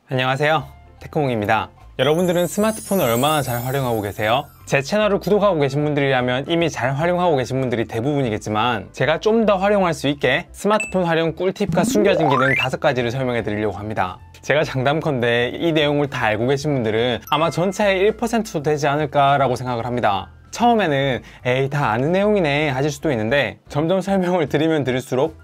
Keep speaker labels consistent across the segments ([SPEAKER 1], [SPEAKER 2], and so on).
[SPEAKER 1] 안녕하세요, 테크몽입니다. 여러분들은 스마트폰을 얼마나 잘 활용하고 계세요? 제 채널을 구독하고 계신 분들이라면 이미 잘 활용하고 계신 분들이 대부분이겠지만, 제가 좀 더 활용할 수 있게 스마트폰 활용 꿀팁과 숨겨진 기능 5가지를 설명해 드리려고 합니다. 제가 장담컨대 이 내용을 다 알고 계신 분들은 아마 전체의 1%도 되지 않을까 라고 생각을 합니다. 처음에는 에이 다 아는 내용이네 하실 수도 있는데, 점점 설명을 드리면 드릴수록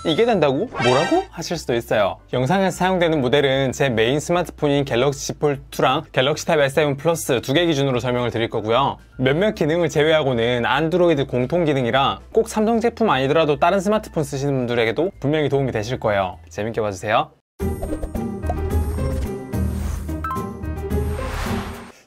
[SPEAKER 1] 이게 된다고? 뭐라고? 하실 수도 있어요. 영상에서 사용되는 모델은 제 메인 스마트폰인 갤럭시 Z 폴2랑 갤럭시 탭 S7 플러스 2개 기준으로 설명을 드릴 거고요. 몇몇 기능을 제외하고는 안드로이드 공통 기능이라 꼭 삼성 제품 아니더라도 다른 스마트폰 쓰시는 분들에게도 분명히 도움이 되실 거예요. 재밌게 봐주세요.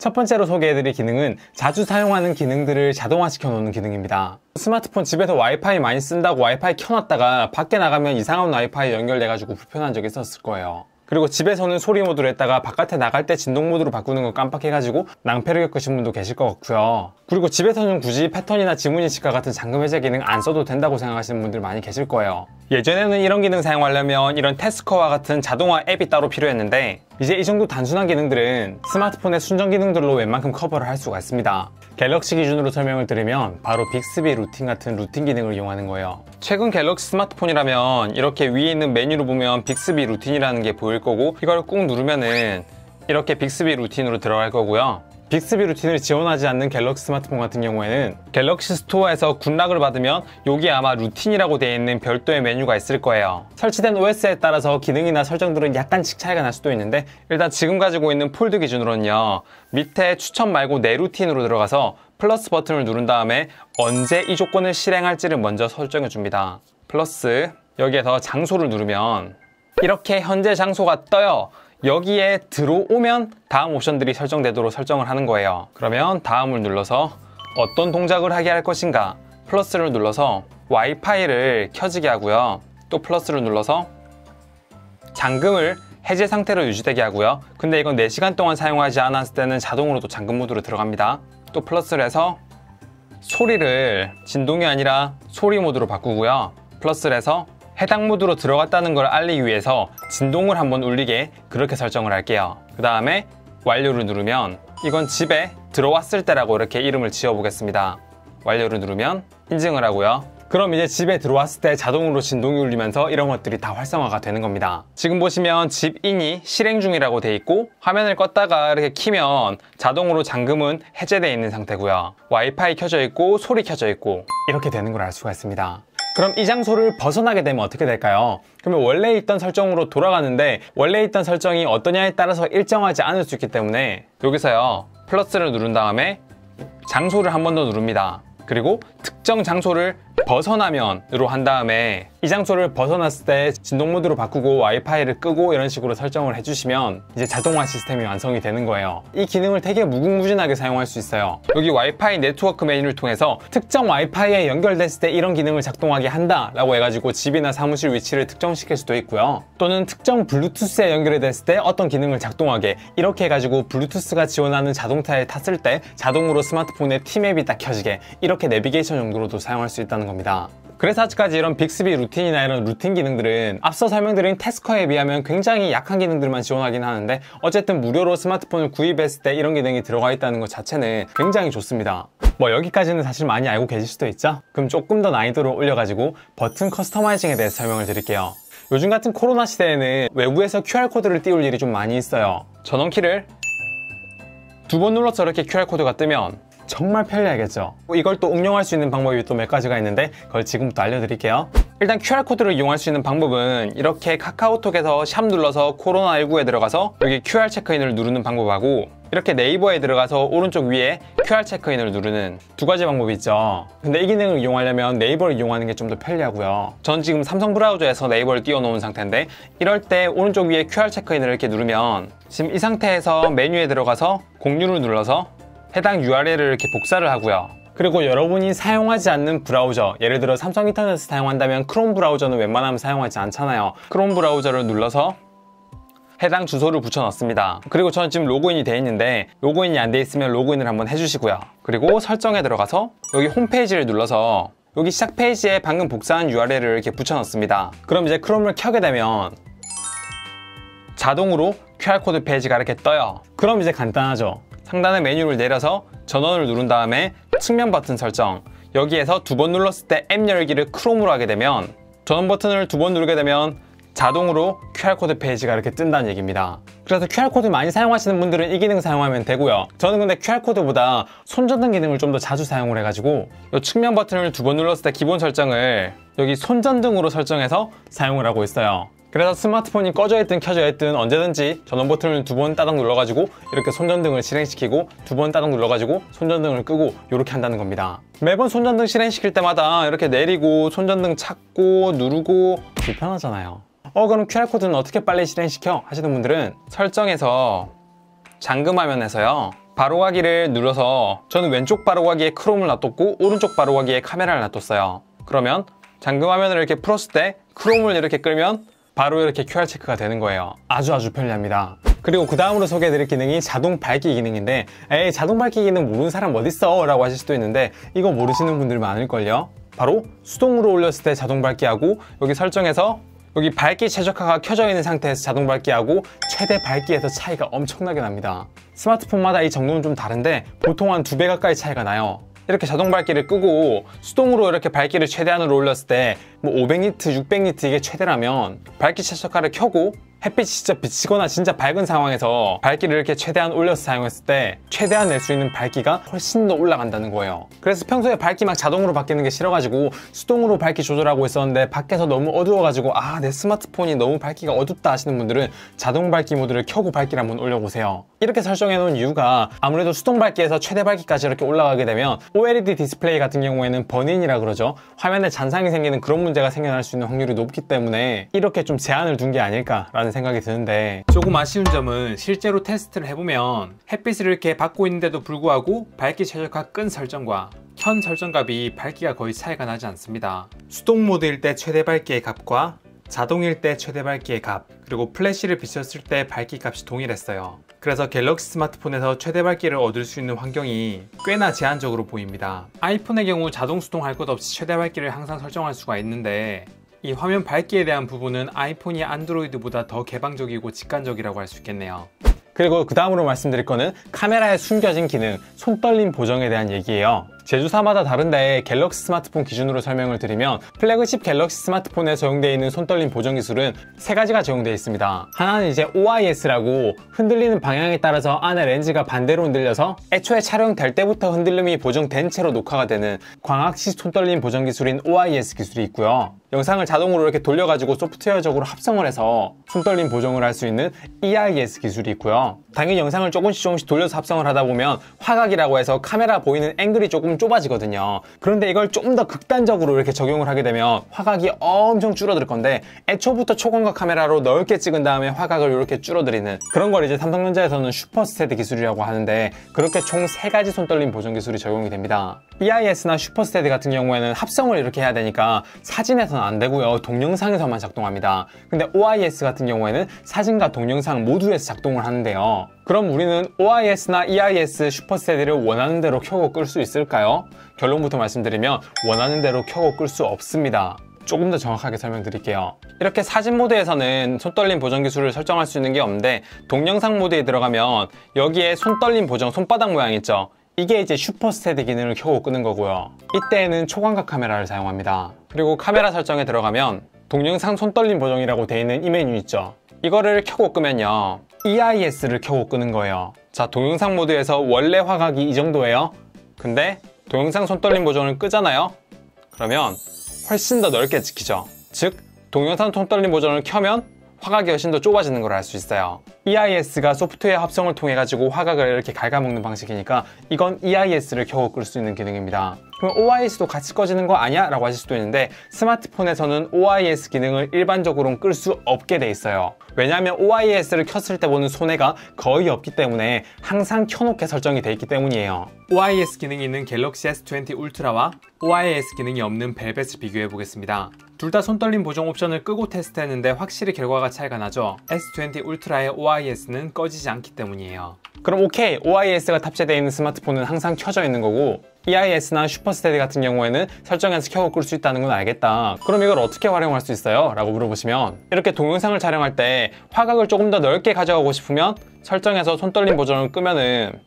[SPEAKER 1] 첫 번째로 소개해드릴 기능은 자주 사용하는 기능들을 자동화시켜 놓는 기능입니다. 스마트폰 집에서 와이파이 많이 쓴다고 와이파이 켜놨다가 밖에 나가면 이상한 와이파이 연결돼가지고 불편한 적이 있었을 거예요. 그리고 집에서는 소리 모드로 했다가 바깥에 나갈 때 진동 모드로 바꾸는 거 깜빡해가지고 낭패를 겪으신 분도 계실 것 같고요. 그리고 집에서는 굳이 패턴이나 지문인식과 같은 잠금 해제 기능 안 써도 된다고 생각하시는 분들 많이 계실 거예요. 예전에는 이런 기능 사용하려면 이런 태스커와 같은 자동화 앱이 따로 필요했는데, 이제 이 정도 단순한 기능들은 스마트폰의 순정 기능들로 웬만큼 커버를 할 수가 있습니다. 갤럭시 기준으로 설명을 드리면 바로 빅스비 루틴 같은 루틴 기능을 이용하는 거예요. 최근 갤럭시 스마트폰이라면 이렇게 위에 있는 메뉴로 보면 빅스비 루틴이라는 게 보일 거고, 이걸 꾹 누르면은 이렇게 빅스비 루틴으로 들어갈 거고요. 빅스비 루틴을 지원하지 않는 갤럭시 스마트폰 같은 경우에는 갤럭시 스토어에서 굿락을 받으면 여기 아마 루틴이라고 되어 있는 별도의 메뉴가 있을 거예요. 설치된 OS에 따라서 기능이나 설정들은 약간씩 차이가 날 수도 있는데, 일단 지금 가지고 있는 폴드 기준으로는요, 밑에 추천 말고 내 루틴으로 들어가서 플러스 버튼을 누른 다음에 언제 이 조건을 실행할지를 먼저 설정해 줍니다. 플러스, 여기에서 장소를 누르면 이렇게 현재 장소가 떠요. 여기에 들어오면 다음 옵션들이 설정되도록 설정을 하는 거예요. 그러면 다음을 눌러서 어떤 동작을 하게 할 것인가, 플러스를 눌러서 와이파이를 켜지게 하고요. 또 플러스를 눌러서 잠금을 해제 상태로 유지되게 하고요. 근데 이건 4시간 동안 사용하지 않았을 때는 자동으로 또 잠금 모드로 들어갑니다. 또 플러스를 해서 소리를 진동이 아니라 소리 모드로 바꾸고요. 플러스를 해서 해당 모드로 들어갔다는 걸 알리기 위해서 진동을 한번 울리게 그렇게 설정을 할게요. 그 다음에 완료를 누르면, 이건 집에 들어왔을 때라고 이렇게 이름을 지어 보겠습니다. 완료를 누르면 인증을 하고요. 그럼 이제 집에 들어왔을 때 자동으로 진동이 울리면서 이런 것들이 다 활성화가 되는 겁니다. 지금 보시면 집인이 실행 중이라고 돼 있고, 화면을 껐다가 이렇게 키면 자동으로 잠금은 해제되어 있는 상태고요. 와이파이 켜져 있고 소리 켜져 있고 이렇게 되는 걸 알 수가 있습니다. 그럼 이 장소를 벗어나게 되면 어떻게 될까요? 그러면 원래 있던 설정으로 돌아가는데, 원래 있던 설정이 어떠냐에 따라서 일정하지 않을 수 있기 때문에 여기서요, 플러스를 누른 다음에 장소를 한 번 더 누릅니다. 그리고 특정 장소를 벗어나면으로 한 다음에 이 장소를 벗어났을 때 진동 모드로 바꾸고 와이파이를 끄고 이런 식으로 설정을 해주시면 이제 자동화 시스템이 완성이 되는 거예요. 이 기능을 되게 무궁무진하게 사용할 수 있어요. 여기 와이파이 네트워크 메뉴를 통해서 특정 와이파이에 연결됐을 때 이런 기능을 작동하게 한다 라고 해가지고 집이나 사무실 위치를 특정시킬 수도 있고요. 또는 특정 블루투스에 연결이 됐을 때 어떤 기능을 작동하게, 이렇게 해가지고 블루투스가 지원하는 자동차에 탔을 때 자동으로 스마트폰에 T맵이 딱 켜지게, 이렇게 내비게이션 용도로도 사용할 수 있다는 겁니다. 그래서 아직까지 이런 빅스비 루틴이나 이런 루틴 기능들은 앞서 설명드린 태스커에 비하면 굉장히 약한 기능들만 지원하긴 하는데, 어쨌든 무료로 스마트폰을 구입했을 때 이런 기능이 들어가 있다는 것 자체는 굉장히 좋습니다. 뭐 여기까지는 사실 많이 알고 계실 수도 있죠? 그럼 조금 더 난이도를 올려가지고 버튼 커스터마이징에 대해서 설명을 드릴게요. 요즘 같은 코로나 시대에는 외부에서 QR코드를 띄울 일이 좀 많이 있어요. 전원키를 2번 눌러서 이렇게 QR코드가 뜨면 정말 편리하겠죠? 이걸 또 응용할 수 있는 방법이 또 몇 가지가 있는데, 그걸 지금부터 알려드릴게요. 일단 QR코드를 이용할 수 있는 방법은 이렇게 카카오톡에서 샵 눌러서 코로나19에 들어가서 여기 QR 체크인을 누르는 방법하고, 이렇게 네이버에 들어가서 오른쪽 위에 QR 체크인을 누르는 2가지 방법이 있죠. 근데 이 기능을 이용하려면 네이버를 이용하는 게 좀 더 편리하고요. 전 지금 삼성 브라우저에서 네이버를 띄워놓은 상태인데, 이럴 때 오른쪽 위에 QR 체크인을 이렇게 누르면 지금 이 상태에서 메뉴에 들어가서 공유를 눌러서 해당 URL을 이렇게 복사를 하고요. 그리고 여러분이 사용하지 않는 브라우저, 예를 들어 삼성 인터넷을 사용한다면 크롬 브라우저는 웬만하면 사용하지 않잖아요. 크롬 브라우저를 눌러서 해당 주소를 붙여 넣습니다. 그리고 저는 지금 로그인이 되어 있는데, 로그인이 안 돼 있으면 로그인을 한번 해주시고요. 그리고 설정에 들어가서 여기 홈페이지를 눌러서 여기 시작 페이지에 방금 복사한 URL을 이렇게 붙여 넣습니다. 그럼 이제 크롬을 켜게 되면 자동으로 QR코드 페이지가 이렇게 떠요. 그럼 이제 간단하죠. 상단의 메뉴를 내려서 전원을 누른 다음에 측면 버튼 설정, 여기에서 2번 눌렀을 때 앱 열기를 크롬으로 하게 되면, 전원 버튼을 2번 누르게 되면 자동으로 QR코드 페이지가 이렇게 뜬다는 얘기입니다. 그래서 QR코드 많이 사용하시는 분들은 이 기능 사용하면 되고요. 저는 근데 QR코드보다 손전등 기능을 좀 더 자주 사용을 해가지고 이 측면 버튼을 2번 눌렀을 때 기본 설정을 여기 손전등으로 설정해서 사용을 하고 있어요. 그래서 스마트폰이 꺼져 있든 켜져 있든 언제든지 전원 버튼을 2번 따닥 눌러가지고 이렇게 손전등을 실행시키고 2번 따닥 눌러가지고 손전등을 끄고 이렇게 한다는 겁니다. 매번 손전등 실행시킬 때마다 이렇게 내리고 손전등 찾고 누르고 불편하잖아요. 그럼 QR코드는 어떻게 빨리 실행시켜? 하시는 분들은 설정에서 잠금화면에서요, 바로가기를 눌러서, 저는 왼쪽 바로가기에 크롬을 놔뒀고 오른쪽 바로가기에 카메라를 놔뒀어요. 그러면 잠금화면을 이렇게 풀었을 때 크롬을 이렇게 끌면 바로 이렇게 QR 체크가 되는 거예요. 아주 편리합니다. 그리고 그 다음으로 소개해드릴 기능이 자동 밝기 기능인데, 에이 자동 밝기 기능 모르는 사람 어딨어? 라고 하실 수도 있는데 이거 모르시는 분들 많을걸요? 바로 수동으로 올렸을 때 자동 밝기하고, 여기 설정에서 여기 밝기 최적화가 켜져 있는 상태에서 자동 밝기하고 최대 밝기에서 차이가 엄청나게 납니다. 스마트폰마다 이 정도는 좀 다른데 보통 한 2배 가까이 차이가 나요. 이렇게 자동 밝기를 끄고 수동으로 이렇게 밝기를 최대한으로 올렸을 때 뭐 500니트, 600니트 이게 최대라면, 밝기 최적화를 켜고 햇빛이 진짜 비치거나 진짜 밝은 상황에서 밝기를 이렇게 최대한 올려서 사용했을 때 최대한 낼 수 있는 밝기가 훨씬 더 올라간다는 거예요. 그래서 평소에 밝기 막 자동으로 바뀌는 게 싫어가지고 수동으로 밝기 조절하고 있었는데 밖에서 너무 어두워가지고 내 스마트폰이 너무 밝기가 어둡다 하시는 분들은 자동 밝기 모드를 켜고 밝기를 한번 올려보세요. 이렇게 설정해 놓은 이유가 아무래도 수동 밝기에서 최대 밝기까지 이렇게 올라가게 되면 OLED 디스플레이 같은 경우에는 버닝이라 그러죠. 화면에 잔상이 생기는 그런 문제가 생겨날 수 있는 확률이 높기 때문에 이렇게 좀 제한을 둔 게 아닐까라는 생각이 드는데, 조금 아쉬운 점은 실제로 테스트를 해보면 햇빛을 이렇게 받고 있는데도 불구하고 밝기 최적화 끈 설정과 현 설정값이 밝기가 거의 차이가 나지 않습니다. 수동 모드일 때 최대 밝기의 값과 자동일 때 최대 밝기의 값, 그리고 플래시를 비췄을 때 밝기 값이 동일했어요. 그래서 갤럭시 스마트폰에서 최대 밝기를 얻을 수 있는 환경이 꽤나 제한적으로 보입니다. 아이폰의 경우 자동 수동할 것 없이 최대 밝기를 항상 설정할 수가 있는데, 이 화면 밝기에 대한 부분은 아이폰이 안드로이드보다 더 개방적이고 직관적이라고 할 수 있겠네요. 그리고 그 다음으로 말씀드릴 거는 카메라에 숨겨진 기능, 손떨림 보정에 대한 얘기예요. 제조사마다 다른데 갤럭시 스마트폰 기준으로 설명을 드리면, 플래그십 갤럭시 fon에 적용되어 있는 손떨림 보정 기술은 3가지가 적용되어 있습니다. 하나는 이제 OIS라고 흔들리는 방향에 따라서 안에 렌즈가 반대로 흔들려서 애초에 촬영될 때부터 흔들림이 보정된 채로 녹화가 되는 광학시 손떨림 보정 기술인 OIS 기술이 있고요. 영상을 자동으로 이렇게 돌려가지고 소프트웨어적으로 합성을 해서 손떨림 보정을 할 수 있는 EIS 기술이 있고요. 당연히 영상을 조금씩 돌려서 합성을 하다 보면 화각이라고 해서 카메라 보이는 앵글이 조금 좁아지거든요. 그런데 이걸 좀 더 극단적으로 이렇게 적용을 하게 되면 화각이 엄청 줄어들 건데, 애초부터 초광각 카메라로 넓게 찍은 다음에 화각을 이렇게 줄어들이는 그런 걸 이제 삼성전자에서는 슈퍼스테디 기술이라고 하는데, 그렇게 총 3가지 손떨림 보정 기술이 적용이 됩니다. EIS나 슈퍼스테디 같은 경우에는 합성을 이렇게 해야 되니까 사진에서는 안 되고요, 동영상에서만 작동합니다. 근데 OIS 같은 경우에는 사진과 동영상 모두에서 작동을 하는데요. 그럼 우리는 OIS나 EIS 슈퍼스테디를 원하는 대로 켜고 끌 수 있을까요? 결론부터 말씀드리면 원하는 대로 켜고 끌 수 없습니다. 조금 더 정확하게 설명드릴게요. 이렇게 사진 모드에서는 손떨림 보정 기술을 설정할 수 있는 게 없는데, 동영상 모드에 들어가면 여기에 손떨림 보정 손바닥 모양 있죠? 이게 이제 슈퍼스테디 기능을 켜고 끄는 거고요. 이때에는 초광각 카메라를 사용합니다. 그리고 카메라 설정에 들어가면 동영상 손떨림 보정이라고 되어 있는 이 메뉴 있죠? 이거를 켜고 끄면요, EIS를 켜고 끄는 거예요. 자, 동영상 모드에서 원래 화각이 이 정도예요. 근데 동영상 손떨림 보정을 끄잖아요. 그러면 훨씬 더 넓게 찍히죠. 즉, 동영상 손떨림 보정을 켜면 화각이 훨씬 더 좁아지는 걸 알 수 있어요. EIS가 소프트웨어 합성을 통해 가지고 화각을 이렇게 갉아먹는 방식이니까 이건 EIS를 켜고 끌 수 있는 기능입니다. 그럼 OIS도 같이 꺼지는 거 아니야? 라고 하실 수도 있는데, 스마트폰에서는 OIS 기능을 일반적으로는 끌 수 없게 돼 있어요. 왜냐하면 OIS를 켰을 때 보는 손해가 거의 없기 때문에 항상 켜놓게 설정이 돼 있기 때문이에요. OIS 기능이 있는 갤럭시 S20 울트라와 OIS 기능이 없는 벨벳을 비교해 보겠습니다. 둘 다 손떨림 보정 옵션을 끄고 테스트했는데 확실히 결과가 차이가 나죠. S20 울트라의 OIS는 꺼지지 않기 때문이에요. 그럼 오케이, OIS가 탑재되어 있는 스마트폰은 항상 켜져 있는 거고 EIS나 슈퍼스테디 같은 경우에는 설정해서 켜고 끌 수 있다는 건 알겠다. 그럼 이걸 어떻게 활용할 수 있어요? 라고 물어보시면 이렇게 동영상을 촬영할 때 화각을 조금 더 넓게 가져가고 싶으면 설정해서 손떨림 보정을 끄면은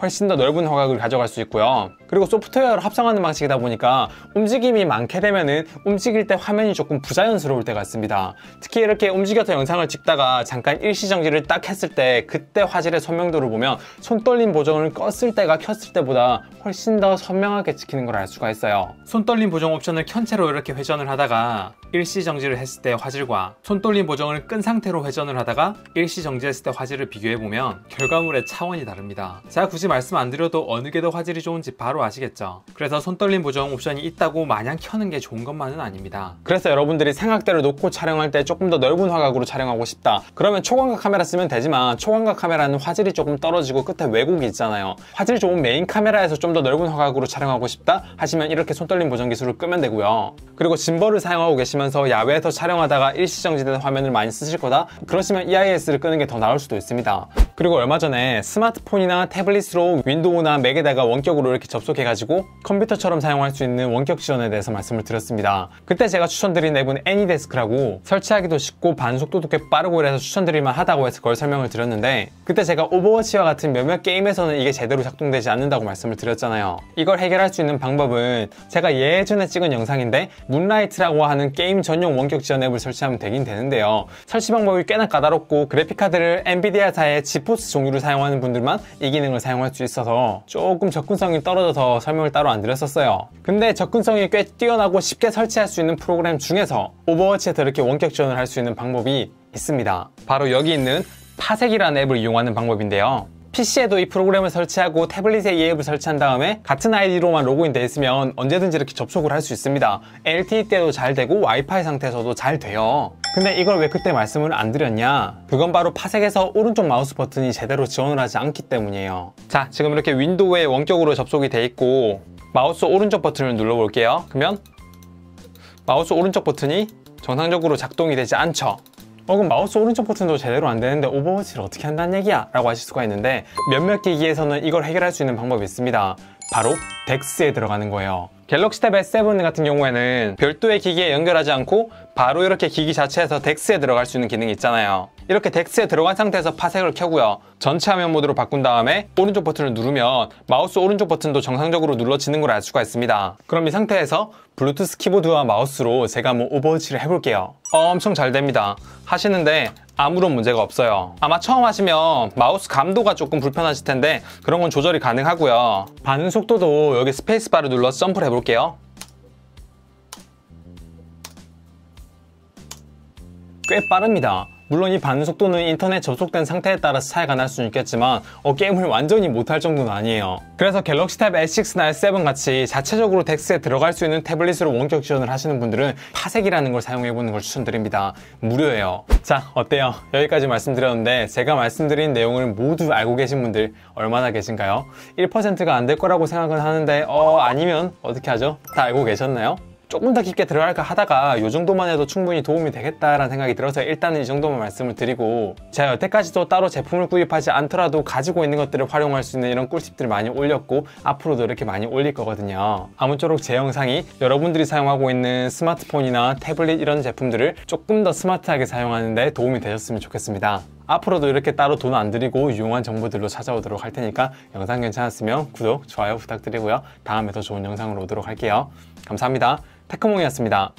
[SPEAKER 1] 훨씬 더 넓은 화각을 가져갈 수 있고요. 그리고 소프트웨어를 합성하는 방식이다 보니까 움직임이 많게 되면은 움직일 때 화면이 조금 부자연스러울 때가 있습니다. 특히 이렇게 움직여서 영상을 찍다가 잠깐 일시정지를 딱 했을 때 그때 화질의 선명도를 보면 손떨림 보정을 껐을 때가 켰을 때보다 훨씬 더 선명하게 찍히는 걸 알 수가 있어요. 손떨림 보정 옵션을 켠 채로 이렇게 회전을 하다가 일시정지를 했을 때 화질과 손떨림 보정을 끈 상태로 회전을 하다가 일시정지했을 때 화질을 비교해보면 결과물의 차원이 다릅니다. 제가 굳이 말씀 안 드려도 어느 게 더 화질이 좋은지 바로 아시겠죠? 그래서 손떨림 보정 옵션이 있다고 마냥 켜는 게 좋은 것만은 아닙니다. 그래서 여러분들이 생각대로 놓고 촬영할 때 조금 더 넓은 화각으로 촬영하고 싶다. 그러면 초광각 카메라 쓰면 되지만 초광각 카메라는 화질이 조금 떨어지고 끝에 왜곡이 있잖아요. 화질 좋은 메인 카메라에서 좀 더 넓은 화각으로 촬영하고 싶다 하시면 이렇게 손떨림 보정 기술을 끄면 되고요. 그리고 짐벌을 사용하고 계시면서 야외에서 촬영하다가 일시정지된 화면을 많이 쓰실 거다? 그러시면 EIS를 끄는 게 더 나을 수도 있습니다. 그리고 얼마 전에 스마트폰이나 태블릿으로 윈도우나 맥에다가 원격으로 이렇게 접속해가지고 컴퓨터처럼 사용할 수 있는 원격 지원에 대해서 말씀을 드렸습니다. 그때 제가 추천드린 앱은 애니데스크라고 설치하기도 쉽고 반속도도 꽤 빠르고 이래서 추천드릴만 하다고 해서 그걸 설명을 드렸는데 그때 제가 오버워치와 같은 몇몇 게임에서는 이게 제대로 작동되지 않는다고 말씀을 드렸잖아요. 이걸 해결할 수 있는 방법은 제가 예전에 찍은 영상인데 문라이트라고 하는 게임 전용 원격 지원 앱을 설치하면 되긴 되는데요. 설치 방법이 꽤나 까다롭고 그래픽카드를 엔비디아사의 지포스 종류를 사용하는 분들만 이 기능을 사용할 수 있어서 조금 접근성이 떨어져서 설명을 따로 안 드렸었어요. 근데 접근성이 꽤 뛰어나고 쉽게 설치할 수 있는 프로그램 중에서 오버워치에서 이렇게 원격 지원을 할 수 있는 방법이 있습니다. 바로 여기 있는 파색이라는 앱을 이용하는 방법인데요. PC에도 이 프로그램을 설치하고 태블릿에 이 앱을 설치한 다음에 같은 아이디로만 로그인 돼 있으면 언제든지 이렇게 접속을 할 수 있습니다. LTE 때도 잘 되고 와이파이 상태에서도 잘 돼요. 근데 이걸 왜 그때 말씀을 안 드렸냐? 그건 바로 파색에서 오른쪽 마우스 버튼이 제대로 지원을 하지 않기 때문이에요. 자, 지금 이렇게 윈도우에 원격으로 접속이 돼 있고 마우스 오른쪽 버튼을 눌러 볼게요. 그러면 마우스 오른쪽 버튼이 정상적으로 작동이 되지 않죠. 그럼 마우스 오른쪽 버튼도 제대로 안 되는데 오버워치를 어떻게 한다는 얘기야? 라고 하실 수가 있는데 몇몇 기기에서는 이걸 해결할 수 있는 방법이 있습니다. 바로 덱스에 들어가는 거예요. 갤럭시 탭 S7 같은 경우에는 별도의 기기에 연결하지 않고 바로 이렇게 기기 자체에서 덱스에 들어갈 수 있는 기능이 있잖아요. 이렇게 덱스에 들어간 상태에서 파색을 켜고요. 전체 화면 모드로 바꾼 다음에 오른쪽 버튼을 누르면 마우스 오른쪽 버튼도 정상적으로 눌러지는 걸 알 수가 있습니다. 그럼 이 상태에서 블루투스 키보드와 마우스로 제가 한번 오버워치를 해볼게요. 엄청 잘 됩니다. 하시는데 아무런 문제가 없어요. 아마 처음 하시면 마우스 감도가 조금 불편하실 텐데 그런 건 조절이 가능하고요. 반응 속도도 여기 스페이스바를 눌러서 점프를 해볼게요. 꽤 빠릅니다. 물론 이 반응 속도는 인터넷 접속된 상태에 따라서 차이가 날 수는 있겠지만 게임을 완전히 못할 정도는 아니에요. 그래서 갤럭시 탭 S6나 S7 같이 자체적으로 덱스에 들어갈 수 있는 태블릿으로 원격 지원을 하시는 분들은 파색이라는 걸 사용해보는 걸 추천드립니다. 무료예요. 자, 어때요? 여기까지 말씀드렸는데 제가 말씀드린 내용을 모두 알고 계신 분들 얼마나 계신가요? 1%가 안 될 거라고 생각은 하는데 아니면 어떻게 하죠? 다 알고 계셨나요? 조금 더 깊게 들어갈까 하다가 이 정도만 해도 충분히 도움이 되겠다라는 생각이 들어서 일단은 이 정도만 말씀을 드리고 제가 여태까지도 따로 제품을 구입하지 않더라도 가지고 있는 것들을 활용할 수 있는 이런 꿀팁들을 많이 올렸고 앞으로도 이렇게 많이 올릴 거거든요. 아무쪼록 제 영상이 여러분들이 사용하고 있는 스마트폰이나 태블릿 이런 제품들을 조금 더 스마트하게 사용하는 데 도움이 되셨으면 좋겠습니다. 앞으로도 이렇게 따로 돈 안 들이고 유용한 정보들로 찾아오도록 할 테니까 영상 괜찮았으면 구독, 좋아요 부탁드리고요. 다음에 더 좋은 영상으로 오도록 할게요. 감사합니다. 테크몽이었습니다.